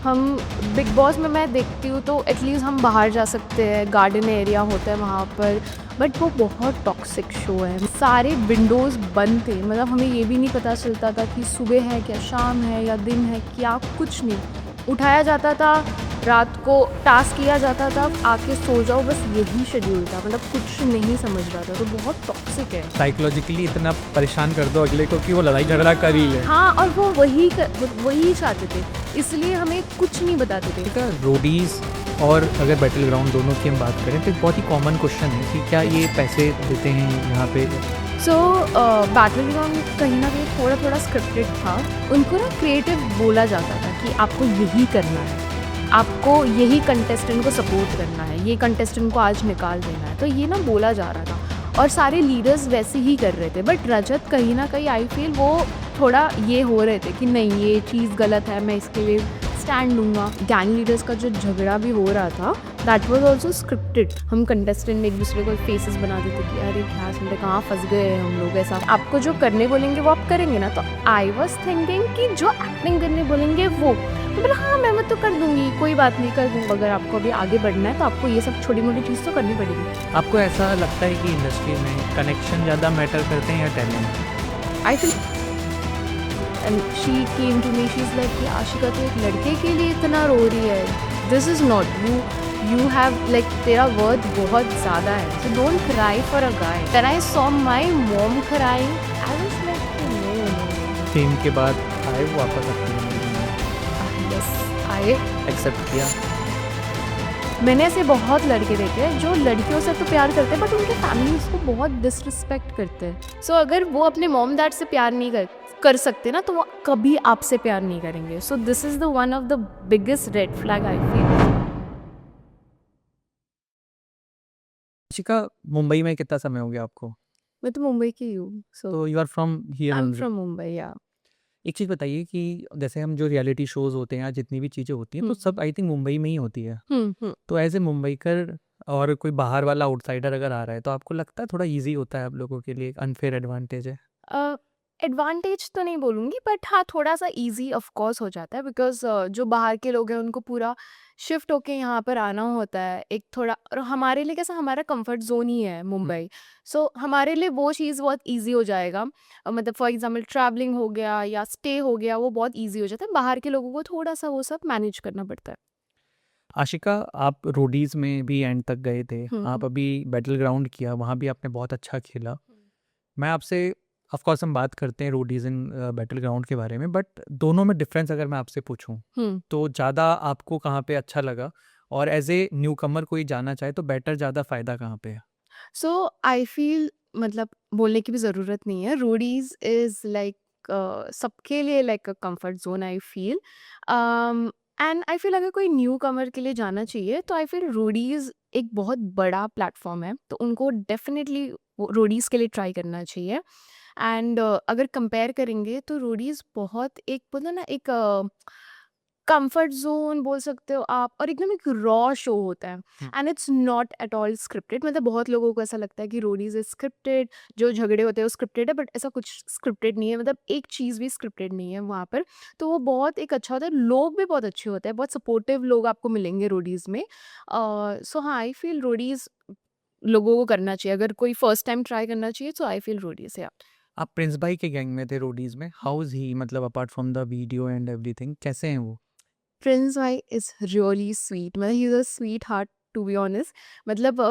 हम big boss में मैं देखती हूँ तो एटलीस्ट हम बाहर जा सकते हैं, गार्डन एरिया होता है वहाँ पर, बट वो बहुत टॉक्सिक शो है। सारे विंडोज़ बंद थे, मतलब हमें ये भी नहीं पता चलता था कि सुबह है क्या, शाम है या दिन है क्या, कुछ नहीं। उठाया जाता था, रात को टास्क किया जाता था, आके सो जाओ, बस यही शेड्यूल था, मतलब कुछ नहीं समझ रहा था, तो बहुत टॉक्सिक है। साइकोलॉजिकली इतना परेशान कर दो अगले को कि वो लड़ाई झगड़ा कर ही ले। हाँ, और वो वही चाहते थे, इसलिए हमें कुछ नहीं बताते थे। ठीक है, रोडीज और अगर बैटल ग्राउंड दोनों की हम बात करें तो एक बहुत ही कॉमन क्वेश्चन है कि क्या ये पैसे देते हैं यहाँ पे। सो बैटल ग्राउंड कहीं ना कहीं थोड़ा थोड़ा स्क्रिप्टेड था। उनको ना क्रिएटिव बोला जाता था कि आपको यही करना है, आपको यही कंटेस्टेंट को सपोर्ट करना है, ये कंटेस्टेंट को आज निकाल देना है, तो ये ना बोला जा रहा था और सारे लीडर्स वैसे ही कर रहे थे। बट रजत कहीं ना कहीं आई फील वो थोड़ा ये हो रहे थे कि नहीं, ये चीज़ गलत है, मैं इसके लिए स्टैंड लूँगा। गैंग लीडर्स का जो झगड़ा भी हो रहा था, दैट वॉज ऑल्सो स्क्रिप्टेड। हम कंटेस्टेंट एक दूसरे को फेसेस बना देते कि अरे क्या सुनते, कहाँ फंस गए हैं हम लोग। ऐसा आपको जो करने बोलेंगे वो आप करेंगे ना, तो आई वॉज थिंकिंग कि जो एक्टिंग करने बोलेंगे वो, तो बोला हाँ मैं तो कर दूंगी, कोई बात नहीं, कर दूँगा। अगर आपको अभी आगे बढ़ना है तो आपको ये सब छोटी मोटी चीज़ तो करनी पड़ेगी। आपको ऐसा लगता है कि इंडस्ट्री में कनेक्शन ज़्यादा मैटर करते हैं या talent? I feel and she came to me, she is like कि आशिका तो एक लड़के के लिए इतना रो रही है, this is not you have like, तेरा वर्थ बहुत ज़्यादा है, so don't cry for a guy. Then I saw my mom crying, I was like no. Fame के बाद आए वो वापस अपनी जिंदगी में, यस, आई एक्सेप्ट किया। मैंने ऐसे बहुत लड़के देखे हैं जो लड़कियों से तो प्यार करते हैं बट उनके फैमिली उसको बहुत डिसरिस्पेक्ट करते हैं। सो अगर वो अपने मॉम डैड से प्यार नहीं कर सकते ना, तो वो कभी आपसे प्यार नहीं करेंगे। So this is the one of the biggest red flag I feel. शिका, मुंबई में कितना समय हो गया आपको? मैं तो मुंबई की हूँ, सो तो you are from here I am only. From Mumbai. या एक चीज़ बताइए कि जैसे हम जो रियलिटी शोज़ होते हैं या जितनी भी चीज़ें होती हैं तो सब आई थिंक मुंबई में ही होती है। हम्म। तो एज ए मुंबईकर और कोई बाहर वाला आउटसाइडर अगर आ रहा है तो आपको लगता है थोड़ा इजी होता है आप लोगों के लिए, एक अनफेयर एडवांटेज है? एडवांटेज तो नहीं बोलूँगी, बट हाँ थोड़ा सा इजी ऑफ कोर्स हो जाता है, बिकॉज जो बाहर के लोग हैं उनको पूरा शिफ्ट होके यहाँ पर आना होता है। एक थोड़ा, और हमारे लिए कैसा, हमारा कंफर्ट जोन ही है मुंबई, सो हमारे लिए वो चीज़ बहुत इजी हो जाएगा। मतलब फॉर एग्जांपल ट्रैवलिंग हो गया या स्टे हो गया, वो बहुत इजी हो जाता है। बाहर के लोगों को थोड़ा सा वो सब मैनेज करना पड़ता है। आशिका, आप रोडीज में भी एंड तक गए थे, आप हम्म। अभी बैटल ग्राउंड किया, वहाँ भी आपने बहुत अच्छा खेला। मैं आपसे, ऑफ कोर्स हम बात करते हैं रोडीज इन बैटल ग्राउंड के बारे में, बट दोनों में डिफरेंस अगर मैं आपसे पूछूं हम्म। तो ज़्यादा आपको कहाँ पे अच्छा लगा? और एज ए न्यू कमर कोई जाना चाहे तो बेटर ज़्यादा फ़ायदा कहाँ पे है? सो आई फील, मतलब बोलने की भी ज़रूरत नहीं है, रोडीज इज़ लाइक सबके लिए like a comfort zone I feel. And I feel अगर कोई न्यू कमर के लिए जाना चाहिए तो आई फील रोडीज एक बहुत बड़ा प्लेटफॉर्म है, तो उनको डेफिनेटली रोडीज के लिए ट्राई करना चाहिए। एंड अगर कंपेयर करेंगे तो रोडीज बहुत एक, बोलो ना, एक कंफर्ट जोन बोल सकते हो आप, और एकदम एक रॉ शो होता है। And it's not at all scripted. मतलब बहुत लोगों को ऐसा लगता है कि रोडीज इज स्क्रिप्टेड, जो झगड़े होते हैं वो स्क्रिप्टेड है, बट ऐसा कुछ स्क्रिप्टेड नहीं है। मतलब एक चीज़ भी स्क्रिप्टेड नहीं है वहाँ पर। तो वो बहुत एक अच्छा होता है, लोग भी बहुत अच्छे होते हैं, बहुत सपोर्टिव लोग आपको मिलेंगे रोडीज में। सो हाँ, आई फील रोडीज लोगों को करना चाहिए, अगर कोई फर्स्ट टाइम ट्राई करना चाहिए तो आई फील रोडीज है। आप प्रिंस भाई के गैंग में थे रोडीज में, हाउ इज ही, मतलब apart from the video and everything, कैसे हैं वो? प्रिंस भाई इज़ रियली स्वीट, मतलब he is a sweet heart, to be honest. मतलब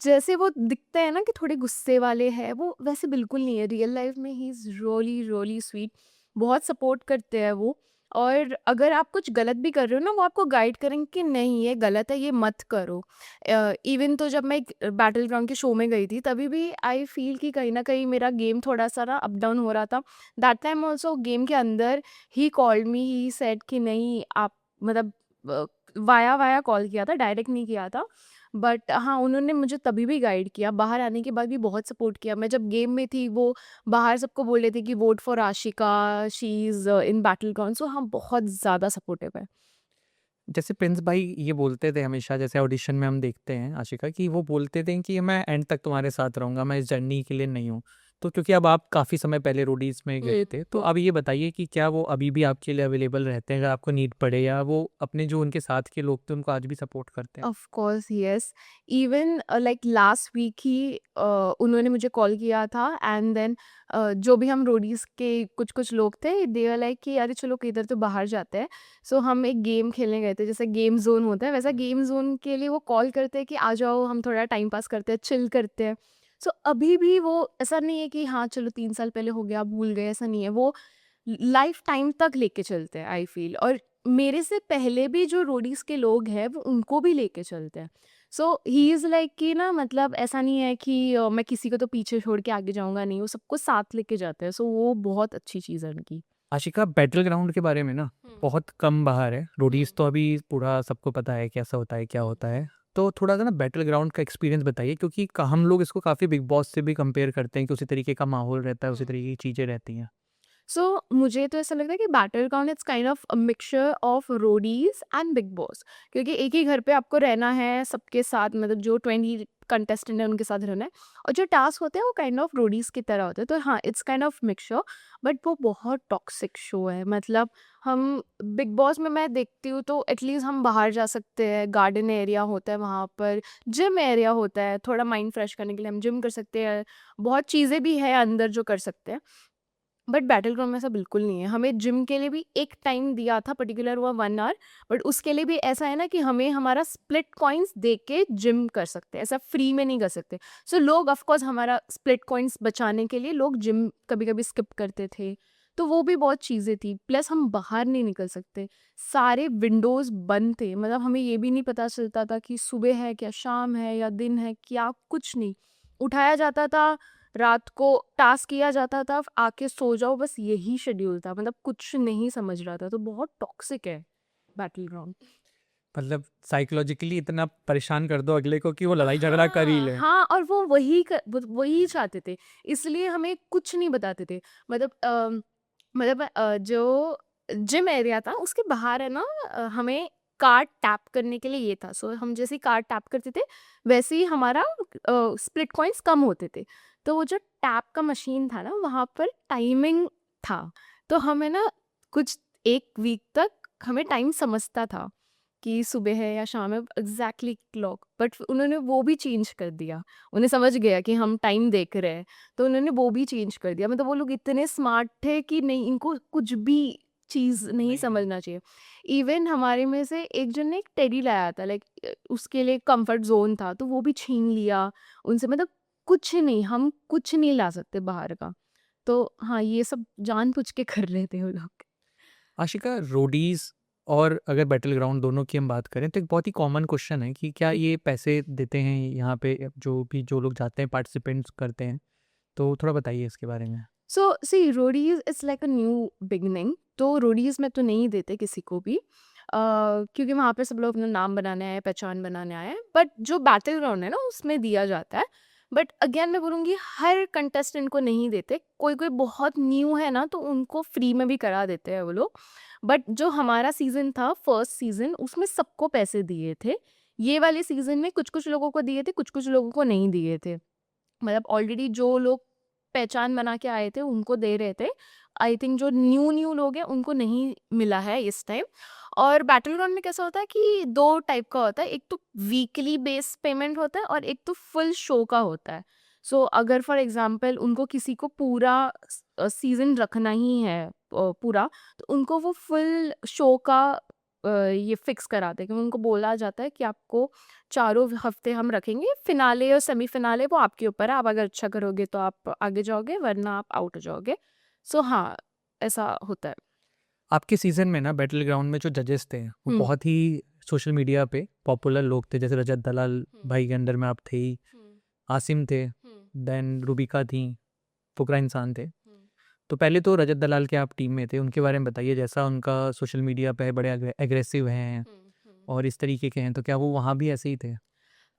जैसे वो दिखते हैं ना कि थोड़े गुस्से वाले हैं, वो वैसे बिल्कुल नहीं है। रियल लाइफ में he is really really sweet, बहुत सपोर्ट करते हैं वो। और अगर आप कुछ गलत भी कर रहे हो ना, वो आपको गाइड करेंगे कि नहीं ये गलत है, ये मत करो। इवन तो जब मैं एक बैटल ग्राउंड के शो में गई थी, तभी भी आई फील कि कहीं ना कहीं मेरा गेम थोड़ा सा ना अप डाउन हो रहा था। दैट टाइम ऑल्सो गेम के अंदर he called me, he said कि नहीं आप, मतलब वाया वाया कॉल किया था, डायरेक्ट नहीं किया था। बट हाँ, उन्होंने मुझे तभी भी गाइड किया, बाहर आने के बाद भी बहुत सपोर्ट किया। मैं जब गेम में थी, वो बाहर सबको बोल रहे थे कि vote for Ashika, she is in battle ground. So हाँ, बहुत ज़्यादा सपोर्टिव है। जैसे प्रिंस भाई ये बोलते थे हमेशा, जैसे ऑडिशन में हम देखते हैं आशिका, कि वो बोलते थे कि मैं एंड तक तुम्हारे साथ रहूंगा, मैं इस जर्नी के लिए नहीं हूँ। तो क्योंकि अब आप काफ़ी समय पहले रोडीज़ में गए थे, तो अब ये बताइए कि क्या वो अभी भी आपके लिए अवेलेबल रहते हैं अगर आपको नीड पड़े, या वो अपने जो उनके साथ के लोग थे उनको आज भी सपोर्ट करते हैं? Of course yes, even like last week ही उन्होंने मुझे कॉल किया था, एंड देन जो भी हम रोडीज के कुछ कुछ लोग थे, दे आर लाइक कि अरे चलो किधर तो बाहर जाते हैं। सो हम एक गेम खेलने गए थे, जैसे गेम जोन होता है वैसा गेम जोन के लिए वो कॉल करते हैं कि आ जाओ, हम थोड़ा टाइम पास करते हैं, चिल करते हैं। सो अभी भी वो ऐसा नहीं है कि हाँ चलो 3 साल पहले हो गया भूल गए, ऐसा नहीं है। वो लाइफ टाइम तक लेके चलते हैं आई फील, और मेरे से पहले भी जो रोडीज के लोग हैं वो उनको भी लेके चलते हैं। सो ही इज़ लाइक कि ना, मतलब ऐसा नहीं है कि मैं किसी को तो पीछे छोड़ के आगे जाऊंगा नहीं, वो सबको साथ लेके जाते हैं। सो वो बहुत अच्छी चीज़ है उनकी। आशिका, बैटल ग्राउंड के बारे में ना बहुत कम बाहर है। रोडीज़ हम्म, तो अभी पूरा सबको पता है कैसा होता है, क्या होता है। तो थोड़ा सा ना बैटल ग्राउंड का एक्सपीरियंस बताइए, क्योंकि हम लोग इसको काफ़ी बिग बॉस से भी कंपेयर करते हैं कि उसी तरीके का माहौल रहता है, उसी हम्म। तरीके की चीज़ें रहती हैं। सो मुझे तो ऐसा लगता है कि battle ground it's kind of a mixture of Roadies and big boss, क्योंकि एक ही घर पे आपको रहना है सबके साथ, मतलब जो 20 कंटेस्टेंट है उनके साथ रहना है, और जो टास्क होते हैं वो काइंड ऑफ रोडीज की तरह होते हैं। तो हाँ, it's kind of mixture, but वो बहुत टॉक्सिक शो है। मतलब हम बिग बॉस में मैं देखती हूँ तो एटलीस्ट हम बाहर जा सकते हैं, गार्डन एरिया होता है वहाँ पर, जिम एरिया होता है, थोड़ा माइंड फ्रेश करने के लिए हम जिम कर सकते हैं, बहुत चीज़ें भी है अंदर जो कर सकते हैं। बट बैटल ग्राउंड में ऐसा बिल्कुल नहीं है। हमें जिम के लिए भी एक टाइम दिया था, पर्टिकुलर हुआ 1 आवर, बट उसके लिए भी ऐसा है ना कि हमें हमारा स्प्लिट कॉइन्स दे के जिम कर सकते हैं, ऐसा फ्री में नहीं कर सकते। सो लोग ऑफकोर्स हमारा स्प्लिट कॉइन्स बचाने के लिए लोग जिम कभी कभी स्किप करते थे। तो वो भी बहुत चीज़ें थी, प्लस हम बाहर नहीं निकल सकते, सारे विंडोज़ बंद थे। मतलब हमें ये भी नहीं पता चलता था कि सुबह है क्या, शाम है या दिन है क्या, कुछ नहीं। उठाया जाता था, रात को टास्क किया जाता था, आके सो जाओ, बस यही शेड्यूल था। मतलब कुछ नहीं समझ रहा था। तो बहुत टॉक्सिक है बैटल ग्राउंड। मतलब साइकोलॉजिकली इतना परेशान कर दो अगले को कि वो लड़ाई झगड़ा कर ही हाँ ले। हाँ, और वो वही चाहते थे, इसलिए हमें कुछ नहीं बताते थे। मतलब जो जिम एरिया था उसके बाहर है ना, हमें कार्ड टैप करने के लिए ये था। सो हम जैसे ही कार्ड टैप करते थे, वैसे ही हमारा स्प्लिट कॉइन्स कम होते थे। तो वो जो टैप का मशीन था ना, वहाँ पर टाइमिंग था। तो हमें ना कुछ 1 वीक तक हमें टाइम समझता था कि सुबह है या शाम है, एग्जैक्टली क्लॉक। बट उन्होंने वो भी चेंज कर दिया। उन्हें समझ गया कि हम टाइम देख रहे हैं, तो उन्होंने वो भी चेंज कर दिया। मतलब वो लोग इतने स्मार्ट थे कि नहीं, इनको कुछ भी चीज़ नहीं नहीं, समझना चाहिए। इवन हमारे में से एक जन ने एक टेडी लाया था, लाइक उसके लिए कंफर्ट जोन था, तो वो भी छीन लिया उनसे। मतलब कुछ नहीं, हम कुछ नहीं ला सकते बाहर का। तो हाँ, ये सब जानबूझ के कर रहे थे वो लोग। आशिका, रोडीज़ और अगर बैटल ग्राउंड दोनों की हम बात करें तो एक बहुत ही कॉमन क्वेश्चन है कि क्या ये पैसे देते हैं यहाँ पे, जो लोग जाते हैं पार्टिसिपेंट्स करते हैं? तो थोड़ा बताइए इसके बारे में। So see, Roadies it's like a new beginning. तो रोडीज में तो नहीं देते किसी को भी, क्योंकि वहाँ पे सब लोग अपना नाम बनाने आए हैं, पहचान बनाने आए हैं। बट जो बैटल ग्राउंड है ना, उसमें दिया जाता है। बट अगेन मैं बोलूँगी, हर कंटेस्टेंट को नहीं देते। कोई कोई बहुत न्यू है ना, तो उनको फ्री में भी करा देते हैं वो लोग। बट जो हमारा सीजन था, फर्स्ट सीजन, उसमें सबको पैसे दिए थे। ये वाले सीजन में कुछ कुछ लोगों को दिए थे, कुछ कुछ लोगों को नहीं दिए थे। मतलब ऑलरेडी जो लोग पहचान बना के आए थे उनको दे रहे थे। आई थिंक जो न्यू न्यू लोग हैं उनको नहीं मिला है इस टाइम। और बैटल ग्राउंड में कैसा होता है कि 2 टाइप का होता है, एक तो वीकली बेस पेमेंट होता है और एक तो फुल शो का होता है। सो अगर फॉर एग्जांपल उनको किसी को पूरा सीज़न रखना ही है, पूरा, तो उनको वो फुल शो का ये फिक्स कराते हैं कि उनको बोला जाता है कि आपको चारों हफ्ते हम रखेंगे, फिनाले और सेमीफिनाले वो आपके ऊपर है। आप अगर अच्छा करोगे तो आप आगे जाओगे, वरना आप आउट हो जाओगे। सो हाँ, ऐसा होता है। आपके सीज़न में ना बैटल ग्राउंड में जो जजेस थे वो हम्म, बहुत ही सोशल मीडिया पे पॉपुलर लोग थे, जैसे रजत दलाल हम्म, भाई के अंडर में आप थे ही, हम्म, आसिम थे, हम्म, देन रूबिका थी, फुकरा इंसान थे। हम्म, तो पहले तो रजत दलाल के आप टीम में थे, उनके बारे में बताइए। जैसा उनका सोशल मीडिया पे है, बड़े एग्रेसिव हैं हम्म। और इस तरीके के हैं, तो क्या वो वहाँ भी ऐसे ही थे?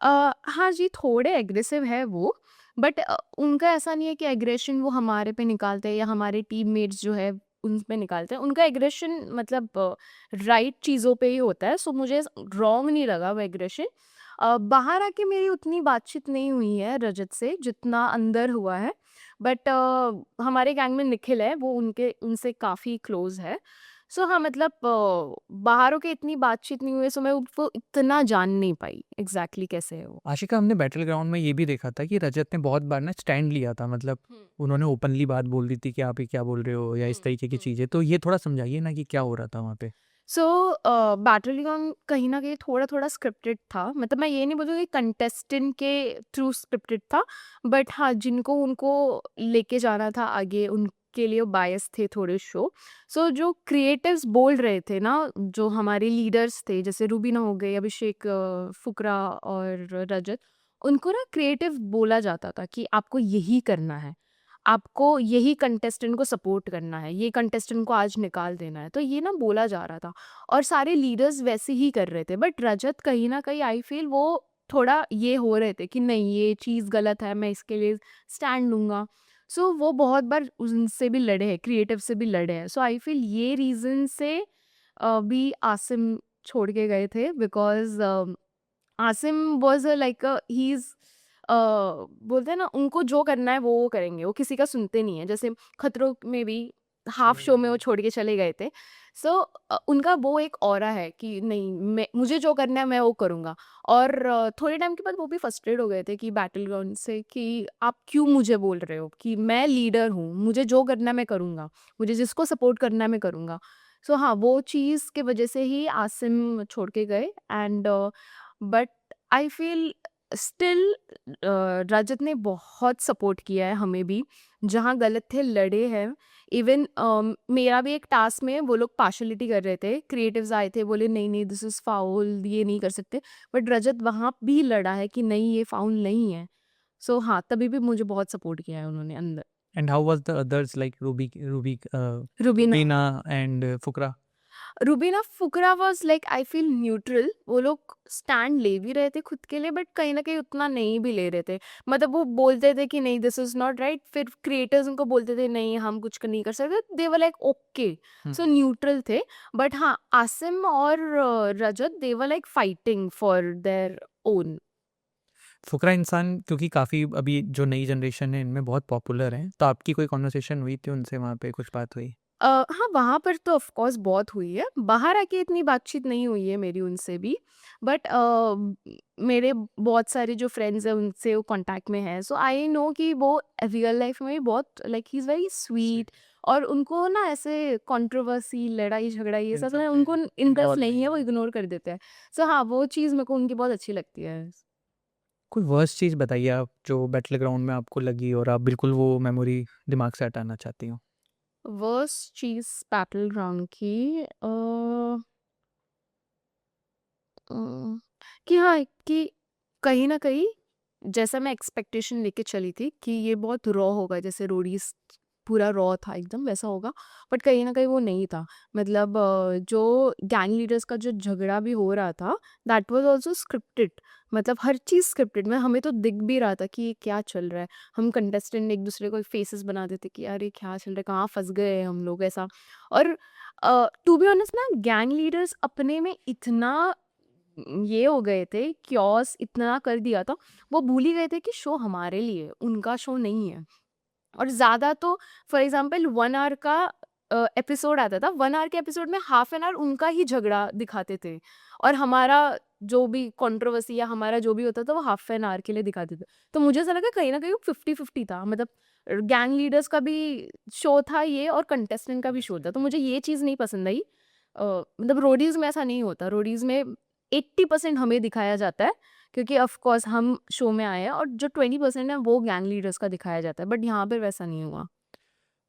हाँ जी, थोड़े एग्रेसिव है वो। बट उनका ऐसा नहीं है कि एग्रेशन वो हमारे पे निकालते हैं या हमारे टीममेट्स जो है उन पे निकालते हैं। उनका एग्रेशन मतलब राइट चीज़ों पे ही होता है। सो मुझे रॉन्ग नहीं लगा वो एग्रेशन। बाहर आके मेरी उतनी बातचीत नहीं हुई है रजत से जितना अंदर हुआ है। बट हमारे गैंग में निखिल है, वो उनसे काफ़ी क्लोज़ है। सो हाँ, मतलब बाहरों के इतनी बातचीत नहीं हुई, सो मैं उसको इतना जान नहीं पाई एग्ज़ैक्टली कैसे है वो। आशिका, हमने बैटल ग्राउंड में ये भी देखा था कि रजत ने बहुत बार ना स्टैंड लिया था, मतलब हुँ, उन्होंने ओपनली बात बोल दी थी कि आप ये क्या बोल रहे हो या इस हुँ, तरीके की हुँ। चीज़ें। तो ये थोड़ा समझाइए ना कि क्या हो रहा था वहाँ पे? सो बैटलग्राउंड कहीं न कहीं थोड़ा-थोड़ा स्क्रिप्टेड था। मतलब मैं ये नहीं बोलूँगी कंटेस्टेंट के थ्रू स्क्रिप्टेड था, बट हाँ, जिनको उनको लेके जाना था आगे, उनके लिए बायस थे थोड़े शो। सो जो क्रिएटिव्स बोल रहे थे ना, जो हमारे लीडर्स थे, जैसे रूबीना हो गई, अभिषेक, फुकरा और रजत, उनको ना क्रिएटिव बोला जाता था कि आपको यही करना है। आपको यही कंटेस्टेंट को सपोर्ट करना है, ये कंटेस्टेंट को आज निकाल देना है, तो ये ना बोला जा रहा था और सारे लीडर्स वैसे ही कर रहे थे। बट रजत कहीं न कहीं आई फ़ील वो थोड़ा ये हो रहे थे कि नहीं, ये चीज़ गलत है, मैं इसके लिए स्टैंड लूँगा। सो वो बहुत बार उनसे भी लड़े हैं, क्रिएटिव से भी लड़े हैं। सो आई फ़ील ये रीज़न से भी आसिम छोड़ के गए थे, because Asim was like he is बोलते हैं ना, उनको जो करना है वो करेंगे, वो किसी का सुनते नहीं हैं। जैसे खतरों में भी हाफ शो में वो छोड़ के चले गए थे। सो उनका वो एक ऑरा है कि नहीं, मैं मुझे जो करना है मैं वो करूँगा। और थोड़े टाइम के बाद वो भी फ्रस्ट्रेट हो गए थे कि बैटल ग्राउंड से कि आप क्यों मुझे बोल रहे हो कि मैं लीडर हूँ, मुझे जो करना है मैं करूँगा, मुझे जिसको सपोर्ट करना है मैं करूँगा। सो हाँ, वो चीज़ की वजह से ही आसिम छोड़ के गए। And but I feel still Rajat ने बहुत सपोर्ट किया है हमें भी, जहाँ गलत थे लड़े हैं। इवन मेरा भी एक टास्क में वो लोग पार्शलिटी कर रहे थे, क्रिएटिव्स आए थे, बोले नहीं नहीं दिस इज़ फाउल, ये नहीं कर सकते, बट रजत वहाँ भी लड़ा है कि नहीं ये फाउल नहीं है। सो हाँ, तभी भी मुझे बहुत सपोर्ट किया है उन्होंने अंदर। And how was the others like Rubina Rubina and Fukra? Rubina Fukra was like I feel neutral. वो लोग स्टैंड ले भी रहे थे खुद के लिए, बट कहीं न कहीं उतना नहीं भी ले रहे थे। मतलब वो बोलते थे कि नहीं दिस इज़ नॉट राइट, फिर क्रिएटर्स उनको बोलते थे नहीं हम कुछ नहीं कर सकते। They were like okay, hmm. So neutral थे। बट हाँ, आसिम और Rajat they were like fighting for their own. फुकरा इंसान क्योंकि काफ़ी अभी जो नई जनरेशन है इनमें बहुत पॉपुलर हैं, तो आपकी कोई कन्वर्सेशन हुई थी उनसे, वहाँ पे कुछ बात हुई? हाँ, वहाँ पर तो ऑफ़ कोर्स बहुत हुई है। बाहर आके इतनी बातचीत नहीं हुई है मेरी उनसे भी। बट मेरे बहुत सारे जो फ्रेंड्स हैं उनसे वो कॉन्टैक्ट में हैं। सो आई नो कि वो रियल लाइफ़ में भी बहुत like he is very sweet. और उनको ना ऐसे कंट्रोवर्सी, लड़ाई-झगड़ा ये इन सब सब ना पे उनको इंटरेस्ट इन्वॉल्व नहीं नहीं है, है। वो इग्नोर कर देते हैं। सो हाँ, वो चीज़ मेरे को उनकी बहुत अच्छी लगती है। कोई वर्स्ट चीज़ बताइए आप जो बैटल ग्राउंड में आपको लगी और आप बिल्कुल वो मेमोरी दिमाग से हटाना चाहती हो? वर्स्ट चीज़ बैटल ग्राउंड की अ, कि हाँ, कि कहीं न कहीं जैसा मैं एक्सपेक्टेशन लेके चली थी कि ये बहुत रॉ होगा, जैसे रोडीज़ पूरा रॉ था एकदम वैसा होगा, बट कहीं न कहीं वो नहीं था। मतलब जो गैंग लीडर्स का जो झगड़ा भी हो रहा था, दैट वाज़ आल्सो स्क्रिप्टेड। मतलब हर चीज़ स्क्रिप्टेड में हमें तो दिख भी रहा था कि ये क्या चल रहा है। हम कंटेस्टेंट एक-दूसरे को फेसेस बना देते कि यार ये क्या चल रहा है, कहाँ फँस गए हैं हम लोग ऐसा। और टू बी ऑनेस्ट ना, गैंग लीडर्स अपने में इतना ये हो गए थे, क्योस इतना कर दिया था, वो भूल ही गए थे कि शो हमारे लिए है, उनका शो नहीं है। और ज़्यादा तो फॉर एग्ज़ाम्पल 1 आवर का एपिसोड आता था, 1 आवर के एपिसोड में हाफ एन आवर उनका ही झगड़ा दिखाते थे और हमारा जो भी कंट्रोवर्सी या हमारा जो भी होता था, वो हाफ एन आवर के लिए दिखाते थे। तो मुझे ऐसा लगा कहीं न कहीं वो 50-50 था। मतलब गैंग लीडर्स का भी शो था ये और कंटेस्टेंट का भी शो था, तो मुझे ये चीज़ नहीं पसंद आई। मतलब रोडीज़ में ऐसा नहीं होता, रोडीज़ में 80% हमें दिखाया जाता है क्योंकि ऑफ कोर्स हम शो में आए हैं, और जो 20% है वो गैंग लीडर्स का दिखाया जाता है, बट यहाँ पे वैसा नहीं हुआ।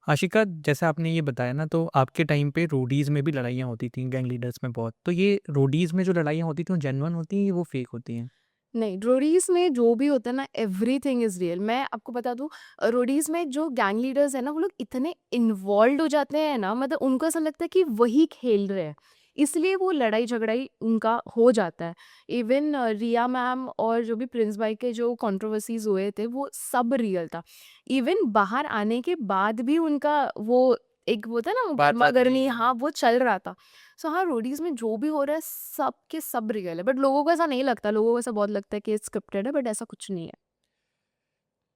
आशिका, जैसा आपने ये बताया ना, तो आपके टाइम पे रोडीज़ में भी लड़ाइयाँ होती थी गैंग लीडर्स में बहुत। तो ये रोडीज़ में जो लड़ाइयाँ होती थी वो जेन्युइन होती हैं या वो फेक होती हैं? नहीं, रोडीज़ में जो भी होता है ना, एवरीथिंग इज़ रियल। मैं आपको बता दूँ, रोडीज़ में जो गैंग लीडर्स हैं ना, वो लोग इतने इन्वॉल्व्ड हो जाते हैं ना, मतलब उनको ऐसा लगता है कि वही खेल रहे हैं। इसलिए वो लड़ाई-झगड़ाई उनका हो जाता है। इवन रिया मैम और जो भी प्रिंस भाई के जो कंट्रोवर्सीज़ हुए थे, वो सब रियल था। इवन बाहर आने के बाद भी उनका वो एक वो था ना बात-वात गर्मा-गर्मी, नहीं है। हाँ, वो चल रहा था। सो हाँ, रोडीज़ में जो भी हो रहा है सब के सब रियल है, बट लोगों को ऐसा नहीं लगता, लोगों को ऐसा बहुत लगता है कि स्क्रिप्टेड है, बट ऐसा कुछ नहीं है।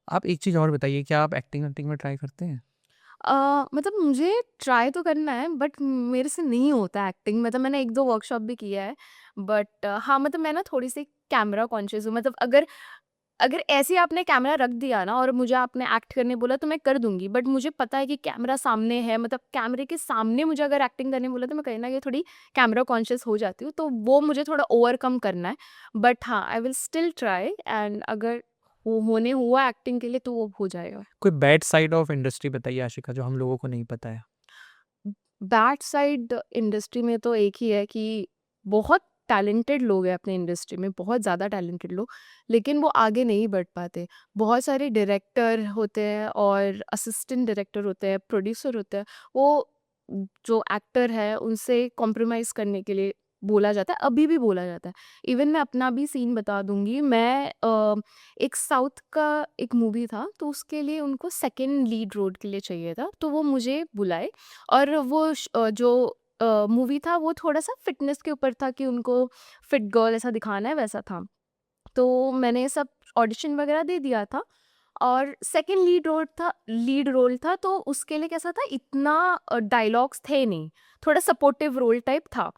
आप एक चीज़ और बताइए, क्या आप एक्टिंग वैक्टिंग में ट्राई करते हैं? मतलब मुझे ट्राई तो करना है बट मेरे से नहीं होता एक्टिंग। मतलब मैंने 1-2 वर्कशॉप भी किया है बट हाँ, मतलब मैं ना थोड़ी-सी कैमरा कॉन्शियस हूँ। मतलब अगर अगर ऐसे ही आपने कैमरा रख दिया ना और मुझे आपने एक्ट करने बोला तो मैं कर दूँगी। बट मुझे पता है कि कैमरा सामने है, मतलब कैमरे के सामने मुझे अगर एक्टिंग करने बोला तो मैं कहीं न कहीं थोड़ी कैमरा कॉन्शियस हो जाती हूँ। तो वो मुझे थोड़ा ओवरकम करना है। बट हाँ, I will still try and अगर वो होने हुआ एक्टिंग के लिए तो वो हो जाएगा। कोई बैड साइड ऑफ इंडस्ट्री बताइए आशिका, जो हम लोगों को नहीं पता है। बैड साइड इंडस्ट्री में तो एक ही है कि बहुत टैलेंटेड लोग हैं अपने इंडस्ट्री में, बहुत ज़्यादा टैलेंटेड लोग, लेकिन वो आगे नहीं बढ़ पाते। बहुत सारे डायरेक्टर होते हैं और असिस्टेंट डायरेक्टर होते हैं, प्रोड्यूसर होते हैं, वो जो एक्टर है उनसे कॉम्प्रोमाइज़ करने के लिए बोला जाता है, अभी भी बोला जाता है। इवन मैं अपना भी सीन बता दूँगी, मैं एक साउथ का एक मूवी था, तो उसके लिए उनको सेकंड लीड रोल के लिए चाहिए था, तो वो मुझे बुलाए और वो जो मूवी था वो थोड़ा-सा फ़िटनेस के ऊपर था कि उनको फिट गर्ल ऐसा दिखाना है, वैसा था। तो मैंने सब ऑडिशन वगैरह दे दिया था और सेकंड लीड रोल था तो उसके लिए कैसा था, इतना डायलॉग्स थे नहीं, थोड़ा सपोर्टिव रोल टाइप था।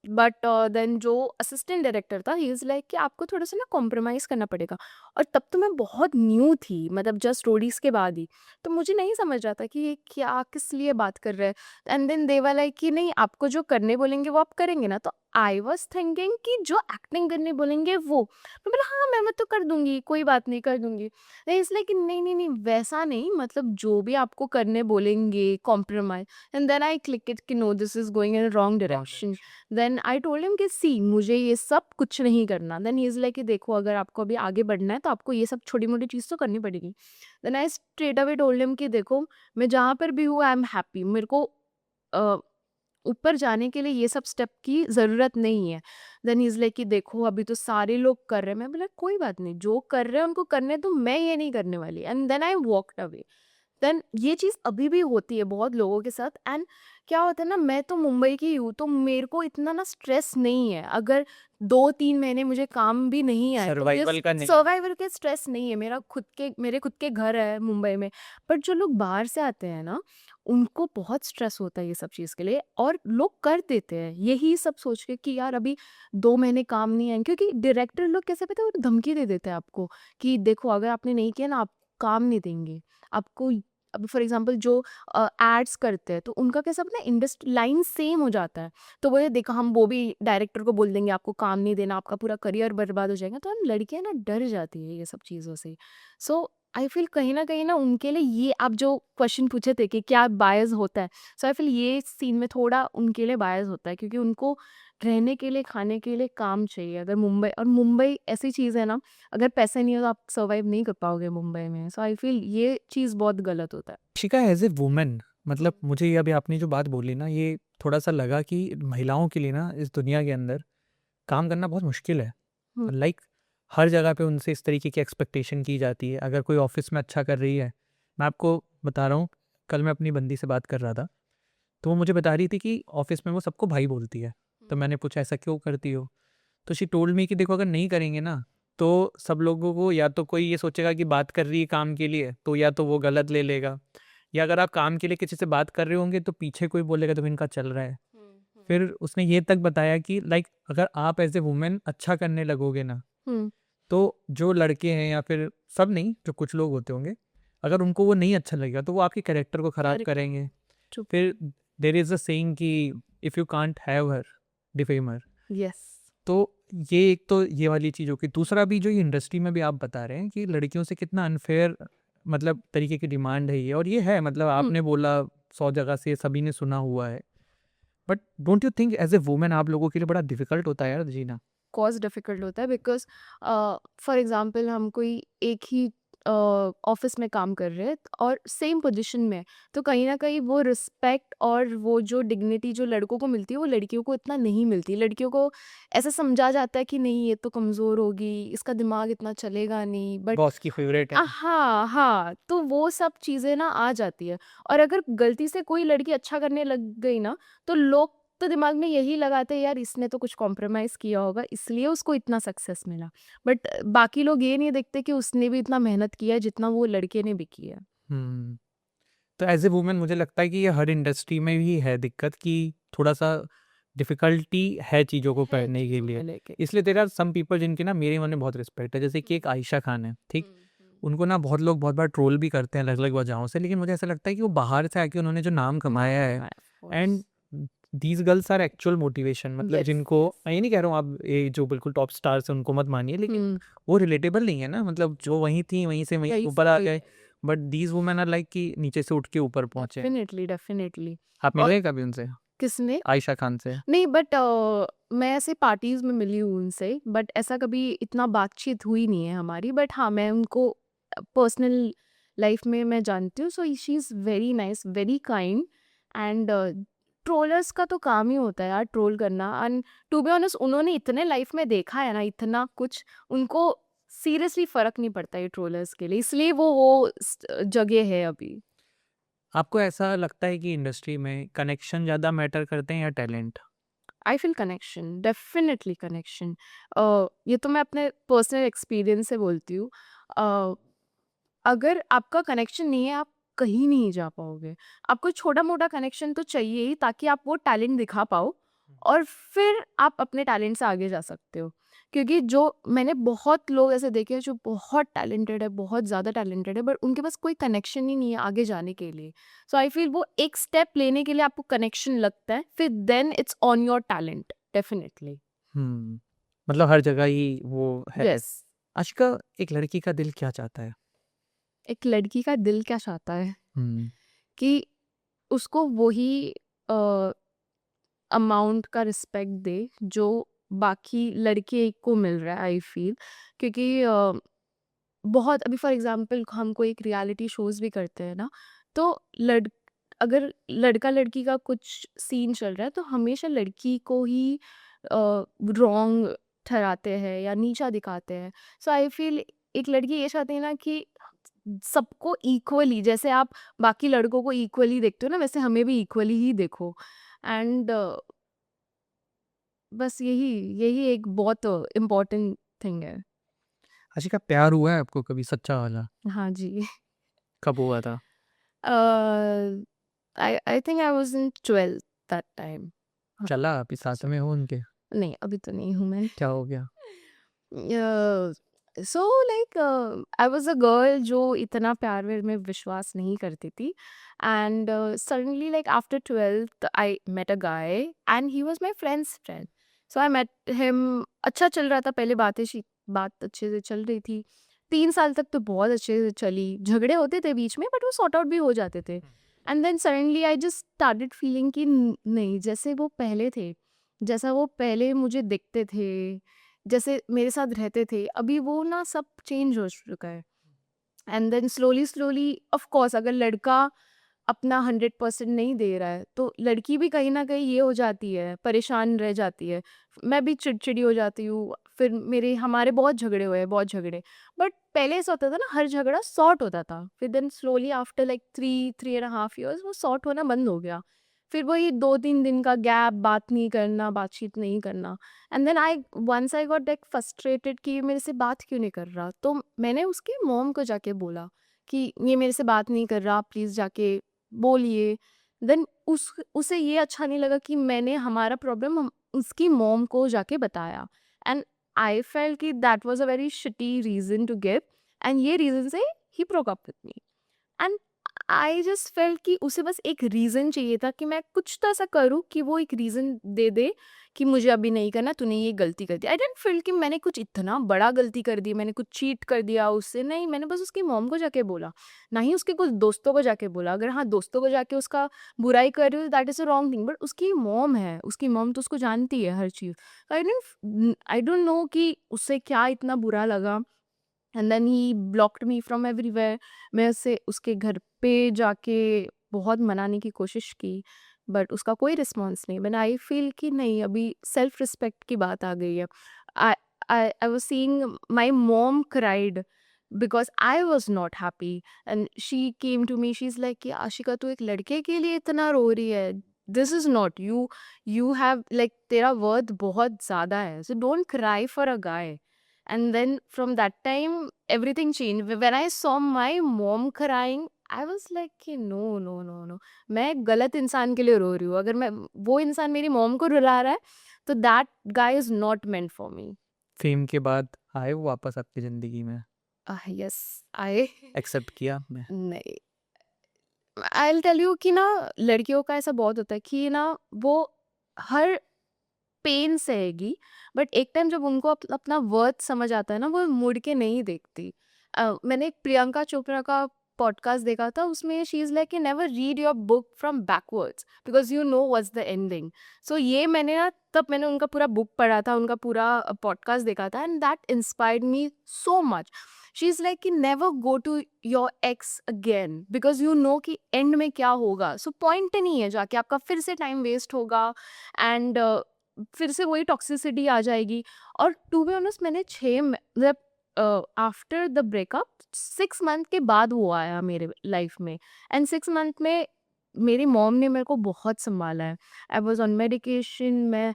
बट देन जो असिस्टेंट डायरेक्टर था ही इज़ लाइक कि आपको थोड़ा-सा ना कॉम्प्रोमाइज़ करना पड़ेगा और तब तो मैं बहुत न्यू थी, मतलब जस्ट रोडीज़ के बाद ही। तो मुझे नहीं समझ आता कि ये क्या किस लिए बात कर रहे हैं and then they were like कि नहीं आपको जो करने बोलेंगे वो आप करेंगे ना, तो आई वाज़ थिंकिंग कि जो एक्टिंग करने बोलेंगे वो। मैं बोला हाँ, मैं तो कर दूँगी, कोई बात नहीं कर दूँगी। नहीं इसलिए कि नहीं, नहीं, नहीं वैसा नहीं, मतलब जो भी आपको करने बोलेंगे compromise and then I click it कि no this is going in a wrong wrong direction. Direction. Then I told him कि सी मुझे ये सब कुछ नहीं करना। देन ही इज़ लाइक कि देखो अगर आपको अभी आगे बढ़ना है तो आपको ये सब छोटी-मोटी चीज़ तो करनी पड़ेगी। Then I straight away told him कि देखो मैं जहाँ पर भी हूँ आई एम हैप्पी। मेरे को अ, ऊपर जाने के लिए ये सब स्टेप की ज़रूरत नहीं है। देन ही इज़ लाइक कि देखो अभी तो सारे लोग कर रहे हैं। मैं बोला कोई बात नहीं, जो कर रहे हैं उनको करने दो, मैं ये नहीं करने वाली and then I walked away. Then ये चीज़ अभी भी होती है बहुत लोगों के साथ एंड क्या होता है ना, मैं तो मुंबई की हूँ तो मेरे को इतना ना स्ट्रेस नहीं है। अगर 2-3 महीने मुझे काम भी नहीं आए तो मुझे सर्वाइवल का नहीं है। सर्वाइवल के स्ट्रेस नहीं है। मेरे खुद के घर है मुंबई में। बट जो लोग बाहर से आते हैं ना, उनको बहुत स्ट्रेस होता है ये सब चीज़ के लिए और लोग कर देते हैं यही सब सोच के कि यार अभी 2 महीने काम नहीं आए, क्योंकि डायरेक्टर लोग कैसे पता है, वो धमकी दे देते हैं आपको कि देखो अगर आपने नहीं किया ना, आप काम नहीं देंगे आपको। अब फॉर एग्जांपल जो एड्स करते हैं तो उनका कैसा अपना इंडस्ट्री लाइन सेम हो जाता है। तो वो ये देखो हम वो भी डायरेक्टर को बोल देंगे आपको काम नहीं देना, आपका पूरा करियर बर्बाद हो जाएगा। तो हम लड़कियां ना डर जाती है ये सब चीज़ों से। सो आई फील कहीं ना उनके लिए ये आप जो क्वेश्चन पूछे थे कि क्या बायस होता है, सो आई फील ये सीन में थोड़ा उनके लिए बायस होता है क्योंकि उनको रहने के लिए खाने के लिए काम चाहिए। अगर मुंबई ऐसी चीज़ है ना, अगर पैसे नहीं हो तो आप सर्वाइव नहीं कर पाओगे मुंबई में। सो आई फील ये चीज़ बहुत गलत होता है। शिका, एज ए वुमेन, मतलब मुझे ये अभी आपने जो बात बोली ना, ये थोड़ा सा लगा कि महिलाओं के लिए ना इस दुनिया के अंदर काम करना बहुत मुश्किल है। हुँ, लाइक हर जगह पे उनसे इस तरीके की एक्सपेक्टेशन की जाती है। अगर कोई ऑफिस में अच्छा कर रही है, मैं आपको बता रहा हूँ, कल मैं अपनी बंदी से बात कर रहा था, तो वो मुझे बता रही थी कि ऑफिस में वो सबको भाई बोलती है। तो मैंने पूछा ऐसा क्यों करती हो? तो शी टोल्ड मी कि देखो अगर नहीं करेंगे ना, तो सब लोगों को या तो कोई ये सोचेगा कि बात कर रही है काम के लिए, तो या तो वो गलत ले लेगा, या अगर आप काम के लिए किसी से बात कर रहे होंगे तो पीछे कोई बोलेगा तो इनका चल रहा है। फिर उसने ये तक बताया कि लाइक अगर आप एज ए वुमेन अच्छा करने लगोगे ना, हुँ, तो जो लड़के हैं या फिर सब नहीं, जो कुछ लोग होते होंगे, अगर उनको वो नहीं अच्छा लगेगा तो वो आपके कैरेक्टर को ख़राब करेक्ट, करेंगे। ट्रू, फिर देयर इज़ अ सेइंग कि if you can't have her, defame her. Yes. तो ये एक तो ये वाली चीज़ होगी। दूसरा भी जो ये इंडस्ट्री में भी आप बता रहे हैं कि लड़कियों से कितना अनफेयर मतलब तरीके की डिमांड है ये, और ये है, मतलब हुँ, आपने बोला 100 जगह से सभी ने सुना हुआ है। But don't you think as a women आप लोगों के लिए बड़ा डिफिकल्ट होता है यार जीना? कॉज़ डिफ़िकल्ट होता है बिकॉज़ फॉर एग्ज़ाम्पल हम कोई एक ही ऑफ़िस में काम कर रहे हैं और सेम पोज़ीशन में, तो कहीं न कहीं वो रिस्पेक्ट और वो जो डिग्निटी जो लड़कों को मिलती है, वो लड़कियों को इतना नहीं मिलती। लड़कियों को ऐसा समझा जाता है कि नहीं ये तो कमज़ोर होगी, इसका दिमाग इतना चलेगा नहीं, बट बॉस की फेवरेट है। हाँ, हाँ, तो वो सब चीज़ें ना आ जाती है और अगर गलती से कोई लड़की अच्छा करने लग गई ना, तो लोग तो दिमाग में यही लगाते हैं यार इसने तो कुछ कॉम्प्रोमाइज़ किया होगा इसलिए उसको इतना सक्सेस मिला। बट बाकी लोग ये नहीं देखते कि उसने भी इतना मेहनत किया है जितना वो लड़के ने भी किया। हम्म। तो एज ए वुमेन मुझे लगता है कि ये हर इंडस्ट्री में भी है दिक्कत कि थोड़ा सा डिफिकल्टी है चीज़ों को है करने के चीज़ों लिए। को लेके। इसलिए देर आर सम पीपल जिनकी ना मेरे मन में बहुत रिस्पेक्ट है, जैसे कि एक आयशा खान है, ठीक। हुँ। उनको ना बहुत लोग बहुत बार ट्रोल भी करते हैं अलग अलग वजहों से, लेकिन मुझे ऐसा लगता है कि वो बाहर से आके उन्होंने जो नाम कमाया है, of and course. These girls are actual motivation. मतलब यस, जिनको यस। मैं ये नहीं कह रहा हूँ आप ये जो बिल्कुल टॉप स्टार्स हैं उनको मत मानिए, लेकिन हुँ। वो रिलेटेबल नहीं है ना, मतलब जो वहीं थी वहीं से वहीं यही ऊपर आ वही गए। But these women are like कि नीचे से उठ के ऊपर पहुंचे। Definitely, definitely. आप और मिले कभी उनसे? किसने? आयशा खान से? नहीं बट मैं ऐसे पार्टीज़ में मिली हूँ उनसे, बट ऐसा कभी इतना बातचीत हुई नहीं है हमारी। बट हाँ, मैं उनको पर्सनल लाइफ़ में मैं जानती हूँ। So she is very nice, very kind. And trollers का तो काम ही होता है यार ट्रोल करना। एंड टू बी ऑनेस्ट उन्होंने इतने लाइफ़ में देखा है ना, इतना कुछ, उनको सीरियसली फ़र्क नहीं पड़ता ये ट्रोलर्स के लिए, इसलिए वो जगह है अभी। आपको ऐसा लगता है कि इंडस्ट्री में कनेक्शन ज़्यादा मैटर करते हैं या talent? I feel connection, definitely connection. ये तो मैं अपने पर्सनल एक्सपीरियंस से बोलती हूँ। अ, अगर आपका कनेक्शन नहीं है, आप कहीं नहीं जा पाओगे। आपको छोटा-मोटा कनेक्शन तो चाहिए ही ताकि आप वो टैलेंट दिखा पाओ और फिर आप अपने टैलेंट से आगे जा सकते हो। क्योंकि जो मैंने बहुत लोग ऐसे देखे हैं जो बहुत टैलेंटेड है, बहुत ज़्यादा टैलेंटेड है, बट उनके पास कोई कनेक्शन ही नहीं है आगे जाने के लिए। सो आई फील वो एक स्टेप लेने के लिए आपको कनेक्शन लगता है, फिर then it's on your talent definitely. Hmm. मतलब हर जगह ही वो है। यस। आशिका, एक लड़की का दिल क्या चाहता है? एक लड़की का दिल क्या चाहता है हम्म। कि उसको वही अमाउंट का रिस्पेक्ट दे जो बाकी लड़के को मिल रहा है, आई फील। क्योंकि बहुत अभी फॉर एग्जांपल हम कोई एक रियलिटी शोज भी करते हैं ना, तो लड़ अगर लड़का लड़की का कुछ सीन चल रहा है तो हमेशा लड़की को ही रॉन्ग ठहराते हैं या नीचा दिखाते हैं। सो आई फील एक लड़की ये चाहती है ना कि सबको इक्वली, जैसे आप बाकी लड़कों को इक्वली देखते हो ना, वैसे हमें भी इक्वली ही देखो। एंड बस यही यही एक बहुत इम्पोर्टेंट थिंग है। आशिका, प्यार हुआ है आपको कभी सच्चा वाला? हाँ जी। कब हुआ था? I think I was in 12th that time. चला आप इस साथ में हो उनके? नहीं, अभी तो नहीं हूँ मैं। क्या हो गया? So like I was a girl जो इतना प्यार व्यार में विश्वास नहीं करती थी। And suddenly like after 12th I met a guy and he was my friend's friend. So I met him. अच्छा चल रहा था, पहले बात अच्छे से चल रही थी। 3 साल तक तो बहुत अच्छे से चली, झगड़े होते थे बीच में बट वो सॉर्ट आउट भी हो जाते थे। And then suddenly I just started feeling कि नहीं, जैसे वो पहले थे, जैसा वो पहले मुझे दिखते थे, जैसे मेरे साथ रहते थे, अभी वो ना सब चेंज हो चुका है। And then slowly slowly of course अगर लड़का अपना 100% नहीं दे रहा है तो लड़की भी कहीं ना कहीं ये हो जाती है, परेशान रह जाती है। मैं भी चिड़चिड़ी हो जाती हूँ। फिर मेरे हमारे बहुत झगड़े हुए हैं, बहुत झगड़े। बट पहले ऐसा होता था ना, हर झगड़ा सॉर्ट होता था, फिर then slowly after like 3.5 years वो सॉर्ट होना बंद हो गया। फिर वही 2-3 दिन का गैप, बात नहीं करना, बातचीत नहीं करना। And then I got like frustrated कि ये मेरे से बात क्यों नहीं कर रहा। तो मैंने उसके मॉम को जाके बोला कि ये मेरे से बात नहीं कर रहा, प्लीज़ जाके बोलिए। देन उसे ये अच्छा नहीं लगा कि मैंने हमारा प्रॉब्लम उसकी मॉम को जाके बताया। एंड आई फेल्ट कि that was a very shitty reason to give. And ये रीजन से ही broke up with me. And I just felt कि उसे बस एक रीज़न चाहिए था कि मैं कुछ तो ऐसा करूँ कि वो एक रीज़न दे दे कि मुझे अभी नहीं करना, तूने ये गलती कर दी। आई डिडंट फील कि मैंने कुछ इतना बड़ा गलती कर दी, मैंने कुछ चीट कर दिया उससे। नहीं, मैंने बस उसकी मॉम को जाके बोला, ना ही उसके कुछ दोस्तों को जाके बोला। अगर हाँ, दोस्तों को जाके उसका बुराई कर रही हूँ that is a wrong thing, but उसकी मॉम है, उसकी मॉम तो उसको जानती है हर चीज़। आई डोंट नो कि उससे क्या इतना बुरा लगा। And then he blocked me from everywhere. मैं उससे उसके घर पे जाके बहुत मनाने की कोशिश की, बट उसका कोई रिस्पॉन्स नहीं। मैंने आई फील कि नहीं, अभी सेल्फ रिस्पेक्ट की बात आ गई है। I I was seeing my mom cried because I was not happy. And she came to me, she is like कि आशिका तू एक लड़के के लिए इतना रो रही है, this is not you, you have like तेरा वर्थ बहुत ज्यादा है, so don't cry for a guy. And then from that time everything changed. When I saw my mom crying, I was like कि no no no no, मैं गलत इंसान के लिए रो रही हूँ. अगर मैं, वो इंसान मेरी मॉम को रुला रहा है, तो that guy is not meant for me. Fame के बाद आए वो वापस आपकी ज़िंदगी में? Yes, I एक्सेप्ट किया आपने? नहीं, I'll tell you कि ना लड़कियों का ऐसा बहुत होता है कि ना वो हर पेन सहेगी, बट एक टाइम जब उनको अपना वर्थ समझ आता है ना, वो मुड़ के नहीं देखती. मैंने एक प्रियंका चोपड़ा का पॉडकास्ट देखा था, उसमें she is like never read your book from backwards because you know what's the ending. So ये मैंने ना, तब मैंने उनका पूरा बुक पढ़ा था, उनका पूरा पॉडकास्ट देखा था, and that inspired me so much. She is like कि never go to your ex again because you know कि एंड में क्या होगा. सो पॉइंट नहीं है जाके, आपका फिर से टाइम वेस्ट होगा, एंड फिर से वही टॉक्सिसिटी आ जाएगी. और टू बी ऑनेस्ट मैंने मतलब आफ्टर द ब्रेकअप 6 मंथ के बाद वो आया मेरे लाइफ में, एंड 6 मंथ में मेरी मॉम ने मेरे को बहुत संभाला है. आई वॉज ऑन मेडिकेशन, मैं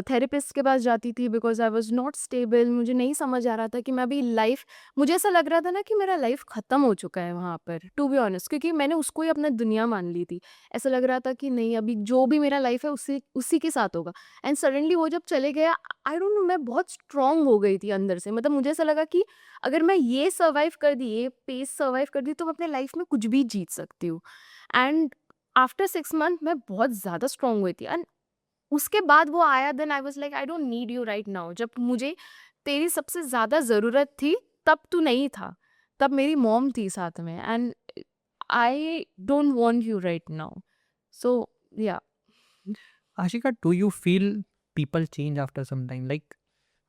थेरेपिस्ट के पास जाती थी because I was not stable. मुझे नहीं समझ आ रहा था कि मैं अभी लाइफ, मुझे ऐसा लग रहा था ना कि मेरा लाइफ ख़त्म हो चुका है वहाँ पर, टू बी ऑनेस्ट, क्योंकि मैंने उसको ही अपना दुनिया मान ली थी. ऐसा लग रहा था कि नहीं, अभी जो भी मेरा लाइफ है उसी उसी के साथ होगा. एंड सडनली वो जब चले गया, आई डोंट नो, मैं बहुत स्ट्रांग हो गई थी अंदर से. मतलब मुझे ऐसा लगा कि अगर मैं ये सर्वाइव कर दी, ये पेस सर्वाइव कर दी, तो मैं अपने लाइफ में कुछ भी जीत सकती हूँ. एंड आफ्टर 6 मंथ मैं बहुत ज़्यादा स्ट्रांग हुई थी. एंड उसके बाद वो आया, then I was like I don't need you right now. जब मुझे तेरी सबसे ज़्यादा ज़रूरत थी, तब तू नहीं था, तब मेरी मॉम थी साथ में, and I don't want you right now. So yeah. Ashika, do you feel people change after some time? Like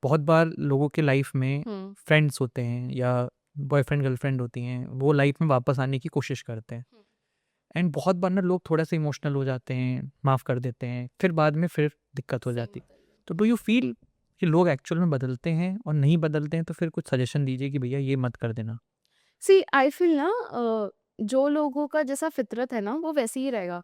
बहुत बार लोगों के लाइफ में फ्रेंड्स होते हैं या बॉयफ्रेंड गर्लफ्रेंड होती हैं, वो लाइफ में वापस आने की कोशिश करते हैं. एंड बहुत बार ना लोग थोड़ा सा इमोशनल हो जाते हैं, माफ़ कर देते हैं, फिर बाद में फिर दिक्कत हो जाती. तो डू यू फील कि लोग एक्चुअल में बदलते हैं, और नहीं बदलते हैं तो फिर कुछ सजेशन दीजिए कि भैया ये मत कर देना. सी आई फील ना, जो लोगों का जैसा फितरत है ना, वो वैसे ही रहेगा.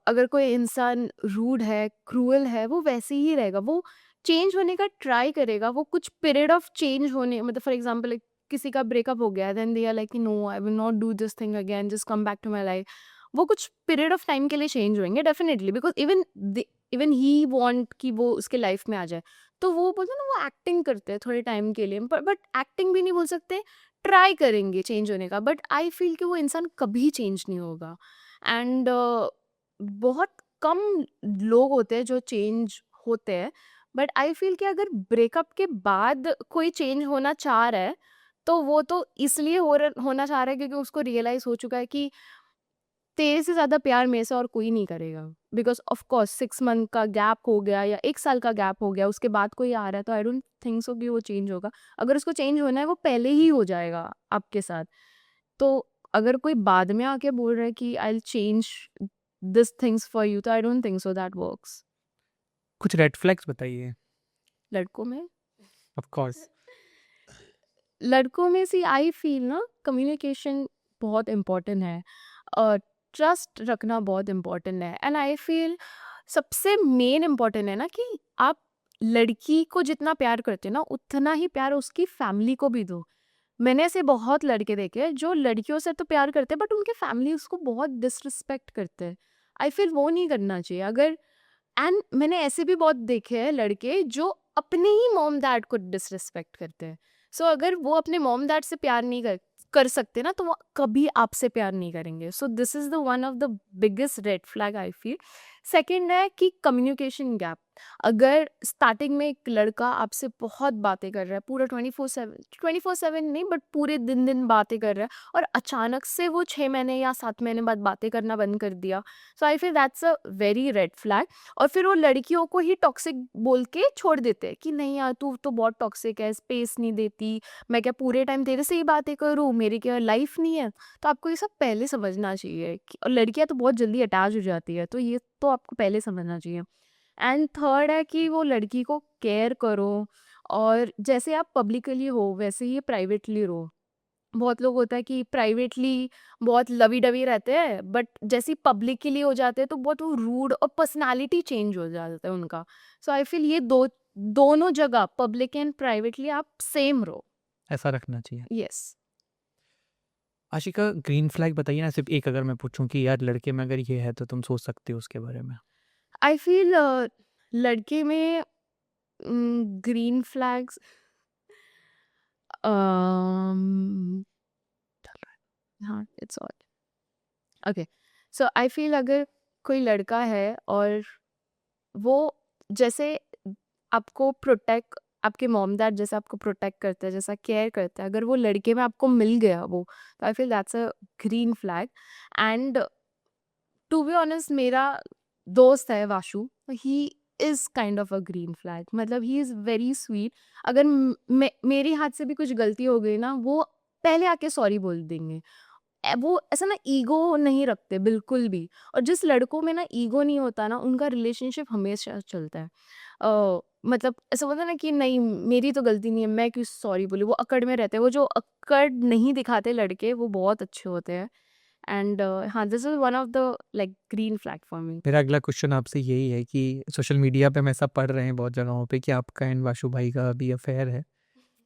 अगर कोई इंसान रूड है, क्रूअल है, वो वैसे ही रहेगा. वो चेंज होने का ट्राई करेगा. वो कुछ पीरियड ऑफ चेंज होने, मतलब फॉर एग्जांपल किसी का ब्रेकअप हो गया, then they are like no I will not do this thing again, just come back to my life. वो कुछ पीरियड ऑफ टाइम के लिए चेंज होंगे definitely, because even he want कि वो उसके लाइफ में आ जाए. तो वो बोलते हैं ना, वो एक्टिंग करते हैं थोड़े टाइम के लिए, बट एक्टिंग भी नहीं बोल सकते, ट्राई करेंगे चेंज होने का. बट आई फील कि वो इंसान कभी चेंज नहीं होगा. एंड बहुत कम लोग होते हैं जो चेंज होते हैं. बट आई फील कि अगर ब्रेकअप के बाद कोई चेंज होना चाह रहा है, तो वो तो इसलिए होना चाह रहा है क्योंकि उसको रियलाइज हो चुका है कि तेरे से ज़्यादा प्यार मेरे से और कोई नहीं करेगा. बिकॉज ऑफ कोर्स 6 मंथ का गैप हो गया या 1 साल का गैप हो गया, उसके बाद कोई आ रहा है, तो आई डोंट थिंक सो कि वो चेंज होगा. अगर उसको चेंज होना है, वो पहले ही हो जाएगा आपके साथ. तो अगर कोई बाद में आके बोल रहा है कि I will change this things for you, तो I don't think so that works. कुछ रेड फ्लैग्स बताइए. लड़कों में, ऑफ कोर्स. लड़कों में सी आई फील ना, कम्युनिकेशन बहुत इम्पोर्टेंट है, और ट्रस्ट रखना बहुत इम्पोर्टेंट है. एंड आई फील सबसे मेन इम्पोर्टेंट है ना कि आप लड़की को जितना प्यार करते हो ना, उतना ही प्यार उसकी फैमिली को भी दो. मैंने ऐसे बहुत लड़के देखे हैं जो लड़कियों से तो प्यार करते हैं, बट उनके फैमिली उसको बहुत डिसरिस्पेक्ट करते हैं. आई फील वो नहीं करना चाहिए. अगर, एंड मैंने ऐसे भी बहुत देखे हैं लड़के जो अपने ही मॉम डैड को डिसरिस्पेक्ट करते हैं. सो अगर वो अपने मॉम डैड से प्यार नहीं कर सकते ना, तो वो कभी आपसे प्यार नहीं करेंगे. So this is the one of the biggest red flag I feel. Second है कि कम्युनिकेशन गैप. अगर स्टार्टिंग में एक लड़का आपसे बहुत बातें कर रहा है, पूरा 24/7 नहीं, बट पूरे दिन दिन बातें कर रहा है, और अचानक से वो 6 महीने या 7 महीने बाद बातें करना बंद कर दिया, so I feel that's a very red flag. और फिर वो लड़कियों को ही टॉक्सिक बोल के छोड़ देते हैं कि नहीं यार, तू तो बहुत टॉक्सिक है, स्पेस नहीं देती, मैं क्या पूरे टाइम तेरे से ही बातें करूँ, मेरी क्या लाइफ नहीं है. तो आपको ये सब पहले समझना चाहिए और लड़कियां तो बहुत जल्दी अटैच हो जाती है, तो ये तो आपको पहले समझना चाहिए. एंड थर्ड है कि वो लड़की को केयर करो, और जैसे आप पब्लिकली हो वैसे ही प्राइवेटली रहो. बहुत लोग होता है कि प्राइवेटली बहुत लवी-डवी रहते हैं, बट जैसे ही पब्लिक के लिए हो जाते हैं तो बहुत वो रूड और पर्सनैलिटी चेंज हो जाता है उनका। सो आई फील ये दोनों जगह पब्लिक एंड प्राइवेटली आप सेम रहो। ऐसा रखना चाहिए। यस। आशिका, ग्रीन फ्लैग बताइए ना, सिर्फ एक अगर मैं पूछूं कि यार लड़के में अगर ये है तो तुम सोच सकते हो उसके बारे में। आई फील लड़के में ग्रीन फ्लैग्स हाँ, it's all. Okay. So I feel अगर कोई लड़का है और वो जैसे आपको प्रोटेक्ट, आपके मॉम डैड जैसे आपको प्रोटेक्ट करते हैं, जैसा केयर करते हैं, अगर वो लड़के में आपको मिल गया वो, तो I feel that's a green flag. And to be honest, मेरा दोस्त है Vashu, he is kind of a green flag. मतलब ही इज वेरी स्वीट। अगर मेरे हाथ से भी कुछ गलती हो गई ना, वो पहले आके सॉरी बोल देंगे। वो ऐसा ना ईगो नहीं रखते बिल्कुल भी। और जिस लड़कों में ना ईगो नहीं होता ना, उनका रिलेशनशिप हमेशा चलता है। मतलब ऐसा होता है ना कि नहीं, मेरी तो गलती नहीं है, मैं क्यों सॉरी बोलूँ, वो अकड़ में रहते हैं। वो जो अकड़ नहीं दिखाते लड़के, वो बहुत अच्छे होते हैं। एंड हाँ, this is one of the like green flag for me. मेरा अगला क्वेश्चन आपसे यही है कि सोशल मीडिया पे हम ऐसा पढ़ रहे हैं बहुत जगहों पे कि आपका एंड वाशु भाई का अभी अफेयर है,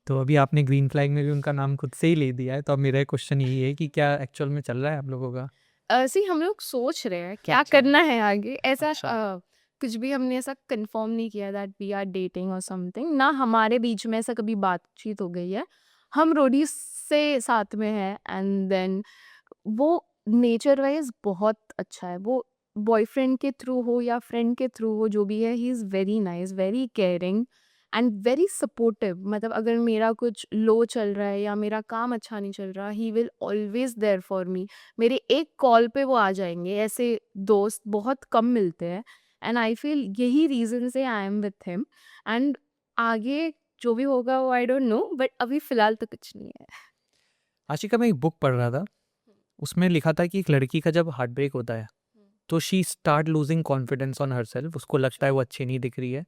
तो अभी आपने ग्रीन फ्लैग में भी उनका नाम खुद से ही ले दिया है, तो अब मेरा क्वेश्चन यही है कि क्या एक्चुअल में चल रहा है आप लोगों का? ऐसे ही हम लोग सोच रहे हैं क्या अच्छा। करना है आगे। ऐसा अच्छा। कुछ भी हमने ऐसा कंफर्म नहीं किया दैट वी आर डेटिंग और समथिंग। ना हमारे बीच में ऐसा कभी बातचीत हो गई है। हम रोडीज से साथ में हैं, एंड देन वो नेचर वाइज बहुत अच्छा है। वो बॉयफ्रेंड के थ्रू हो या फ्रेंड के थ्रू हो, जो भी है, he is very nice, very caring and very supportive. मतलब अगर मेरा कुछ लो चल रहा है या मेरा काम अच्छा नहीं चल रहा, he will always there for me. मेरे एक कॉल पे वो आ जाएंगे। ऐसे दोस्त बहुत कम मिलते हैं, एंड आई फील यही रीज़न से I am with him. And आगे जो भी होगा वो आई डोंट नो, बट अभी फ़िलहाल तो कुछ नहीं है। आशिका, मैं एक बुक पढ़ रहा था, उसमें लिखा था कि एक लड़की का जब हार्ट ब्रेक होता है तो she start losing confidence on her self. उसको लगता है वो अच्छी नहीं दिख रही है,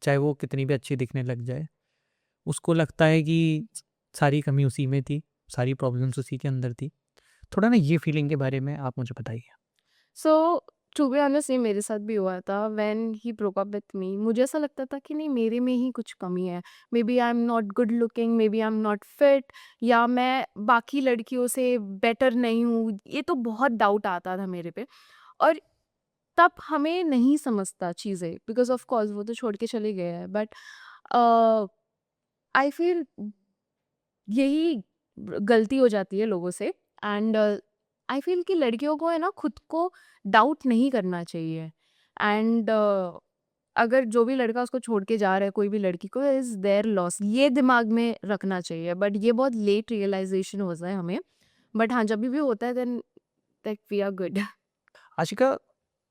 चाहे वो कितनी भी अच्छी दिखने लग जाए। उसको लगता है कि सारी कमी उसी में थी, सारी प्रॉब्लम्स उसी के अंदर थी। थोड़ा ना ये फीलिंग के बारे में आप मुझे बताइए। सो टू बी ऑनेस्ट, ये मेरे साथ भी हुआ था when he broke up with me. मुझे ऐसा लगता था कि नहीं, मेरे में ही कुछ कमी है। Maybe I am not good looking, maybe I am not fit, या मैं बाकी लड़कियों से बेटर नहीं हूँ। ये तो बहुत डाउट आता था मेरे पे। और तब हमें नहीं समझता चीज़ें, बिकॉज ऑफ कोर्स वो तो छोड़ के चले गए हैं। बट आई फील यही गलती हो जाती है लोगों से। एंड आई फील कि लड़कियों को है ना, खुद को डाउट नहीं करना चाहिए। एंड अगर जो भी लड़का उसको छोड़ के जा रहा है, कोई भी लड़की को, इज देयर लॉस, ये दिमाग में रखना चाहिए। बट ये बहुत लेट रियलाइजेशन होता है हमें। बट हाँ, जब भी होता है then that we are good. Ashika,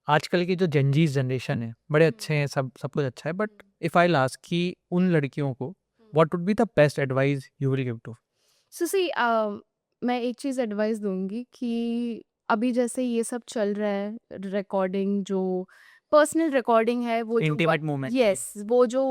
आजकल की जो जेनजीज जनरेशन है बड़े अच्छे हैं, सब सब कुछ अच्छा है, बट इफ़ आई लास्ट कि उन लड़कियों को what would be the best advice you will give to? So see, मैं एक चीज़ एडवाइस दूंगी कि अभी जैसे ये सब चल रहा है, रिकॉर्डिंग जो पर्सनल रिकॉर्डिंग है, वो जो इंटीमेट मोमेंट। यस, वो जो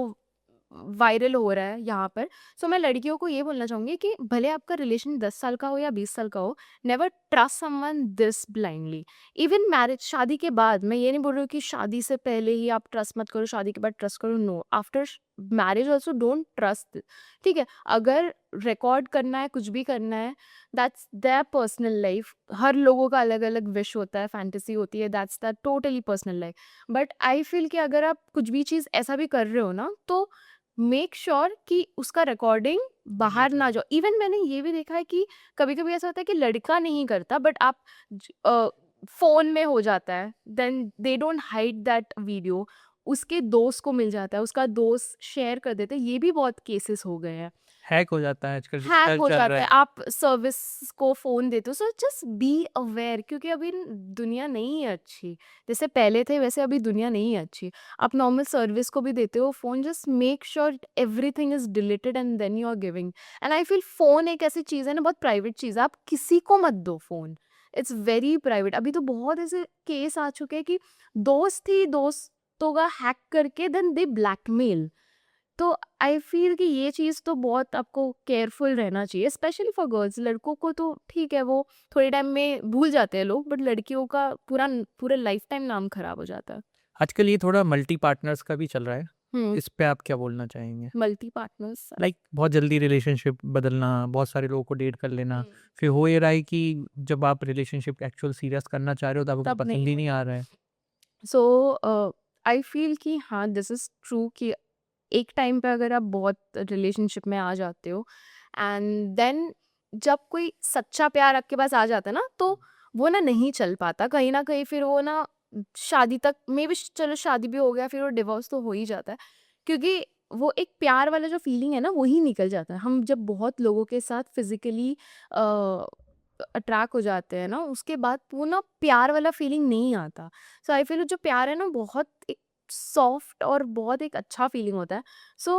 वायरल हो रहा है यहाँ पर। सो मैं लड़कियों को ये बोलना चाहूँगी कि भले आपका रिलेशन 10 साल का हो या 20 साल का हो, never trust someone this blindly. Even marriage, शादी के बाद, मैं ये नहीं बोल रही हूँ कि शादी से पहले ही आप ट्रस्ट मत करो, शादी के बाद ट्रस्ट करो। No, after marriage also don't trust. ठीक है, अगर रिकॉर्ड करना है, कुछ भी करना है, दैट्स देयर पर्सनल लाइफ। हर लोगों का अलग अलग विश होता है, फैंटेसी होती है, that's the totally personal life. But I feel कि अगर आप कुछ भी चीज़ ऐसा भी कर रहे हो ना, तो मेक श्योर कि उसका रिकॉर्डिंग बाहर ना जाओ। इवन मैंने ये भी देखा है कि कभी कभी ऐसा होता है कि लड़का नहीं करता, बट आप फोन में हो जाता है, then they don't hide that video, उसके दोस्त को मिल जाता है, उसका दोस्त शेयर कर देते हैं। ये भी बहुत केसेस हो गए हैं। हैक हो जाता है आजकल, हैक चल हो चल रहा जाता है, है। आप सर्विस को फ़ोन देते हो। सो जस्ट बी अवेयर, क्योंकि अभी दुनिया नहीं है अच्छी। जैसे पहले थे वैसे अभी दुनिया नहीं है अच्छी। आप नॉर्मल सर्विस को भी देते हो phone, just make sure everything is deleted and then you are giving. And I feel phone एक ऐसी चीज़ है ना, बहुत प्राइवेट चीज़ है, आप किसी को मत दो फ़ोन। It's very private. अभी तो बहुत ऐसे केस आ चुके हैं कि दोस्त ही दोस्तों का हैक करके देन दे ब्लैकमेल। तो तो आई फील कि ये चीज़ तो बहुत आपको केयरफुल रहना चाहिए, स्पेशली फॉर गर्ल्स। लड़कों को तो ठीक है, वो थोड़े टाइम में भूल जाते हैं लोग, बट लड़कियों का पूरा लाइफ टाइम नाम खराब हो जाता है। आजकल ये थोड़ा मल्टी पार्टनर्स का भी चल रहा है, हम्म। इस पे आप क्या बोलना चाहेंगे? Multi partners. लाइक बहुत जल्दी रिलेशनशिप बदलना, बहुत सारे लोगों को डेट कर लेना, फिर हो ये रहा है कि जब आप रिलेशनशिप एक्चुअल सीरियस करना चाह रहे हो तो आपको तब पसंद नहीं ही नहीं आ रहा है। सो आई फील कि हाँ, दिस इज ट्रू कि एक टाइम पे अगर आप बहुत रिलेशनशिप में आ जाते हो एंड देन जब कोई सच्चा प्यार आपके पास आ जाता है ना, तो वो ना नहीं चल पाता कहीं ना कहीं। फिर वो ना शादी तक मे भी, चलो शादी भी हो गया, फिर वो डिवोर्स तो हो ही जाता है, क्योंकि वो एक प्यार वाला जो फीलिंग है ना, वही निकल जाता है। हम जब बहुत लोगों के साथ फिजिकली अट्रैक्ट हो जाते हैं ना, उसके बाद वो ना प्यार वाला फीलिंग नहीं आता। सो आई फील जो प्यार है ना, बहुत एक सॉफ्ट और बहुत एक अच्छा फीलिंग होता है। सो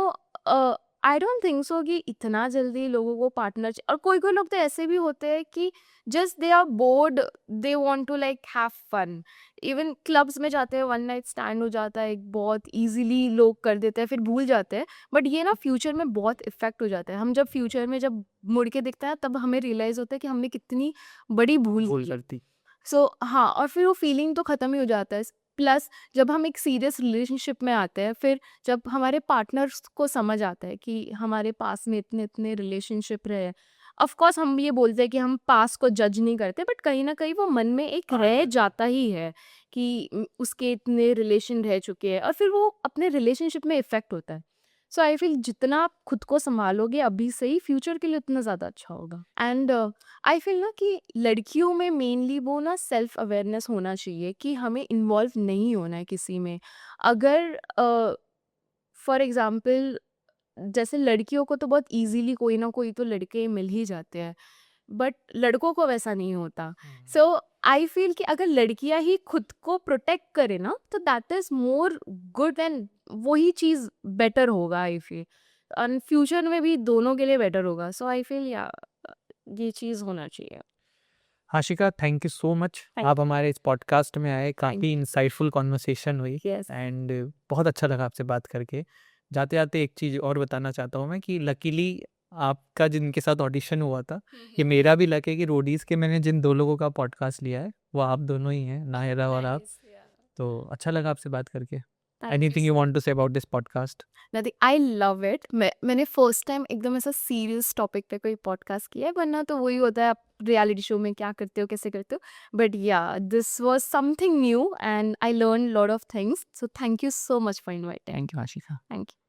आई डोंट थिंक सो कि इतना जल्दी लोगों को पार्टनर, और कोई कोई लोग तो ऐसे भी होते हैं कि just they are bored, they want to like have fun. Even clubs में जाते हैं, वन नाइट स्टैंड हो जाता है, एक बहुत इजीली लोग कर देते हैं, फिर भूल जाते हैं। बट ये ना फ्यूचर में बहुत इफेक्ट हो जाता है। हम जब फ्यूचर में जब मुड़ के दिखता है, तब हमें रियलाइज होता है कि हमने कितनी बड़ी भूल भूल की। करती। हाँ, और फिर वो फीलिंग तो ख़त्म ही हो जाता है। प्लस जब हम एक सीरियस रिलेशनशिप में आते हैं, फिर जब हमारे पार्टनर्स को समझ आता है कि हमारे पास में इतने-इतने रिलेशनशिप रहे हैं। ऑफ़ कोर्स हम ये बोलते हैं कि हम पास्ट को जज नहीं करते, बट कहीं न कहीं वो मन में एक रह जाता ही है कि उसके इतने रिलेशन रह चुके हैं, और फिर वो अपने रिलेशनशिप में इफ़ेक्ट होता है। सो आई फ़ील जितना आप खुद को सँभालोगे अभी से ही, फ्यूचर के लिए उतना ज़्यादा अच्छा होगा। एंड आई फील ना कि लड़कियों में मेनली वो ना सेल्फ अवेयरनेस होना चाहिए कि हमें इन्वॉल्व नहीं होना है किसी में। अगर फॉर एग्जांपल, जैसे लड़कियों को तो बहुत इजीली कोई ना कोई तो लड़के मिल ही जाते हैं, बट लड़कों को वैसा नहीं होता। सो आई फील कि अगर लड़कियां ही खुद को प्रोटेक्ट करे ना, तो that is more good, and वही चीज़ बेटर होगा आई फील, और फ्यूचर में भी दोनों के लिए बेटर होगा। सो आई फील या ये चीज़ होना चाहिए। Ashika, thank you so much, thank आप हमारे इस पॉडकास्ट में आए, थैंक काफ़ी इंसाइटफुल कॉन्वर्सेशन हुई यस। एंड बहुत अच्छा लगा आपसे बात करके। जाते जाते एक चीज़ और बताना चाहता हूँ मैं कि लकीली आपका जिनके साथ ऑडिशन हुआ था, ये मेरा भी लक है कि रोडीज़ के मैंने जिन 2 लोगों का पॉडकास्ट लिया है, वो आप दोनों ही हैं, नाहिदा और आप। नाइस, या तो अच्छा लगा आपसे बात करके। Thank you anything you so want to say about this podcast? Nothing, I love it. मैंने फर्स्ट टाइम एकदम ऐसा सीरियस टॉपिक पे कोई पॉडकास्ट किया है, वरना तो वही होता है, आप रियलिटी शो में क्या करते हो, कैसे करते हो। बट या, this was something new and I learn lot of things. So thank you so much for inviting. Thank you Ashika. Thank you.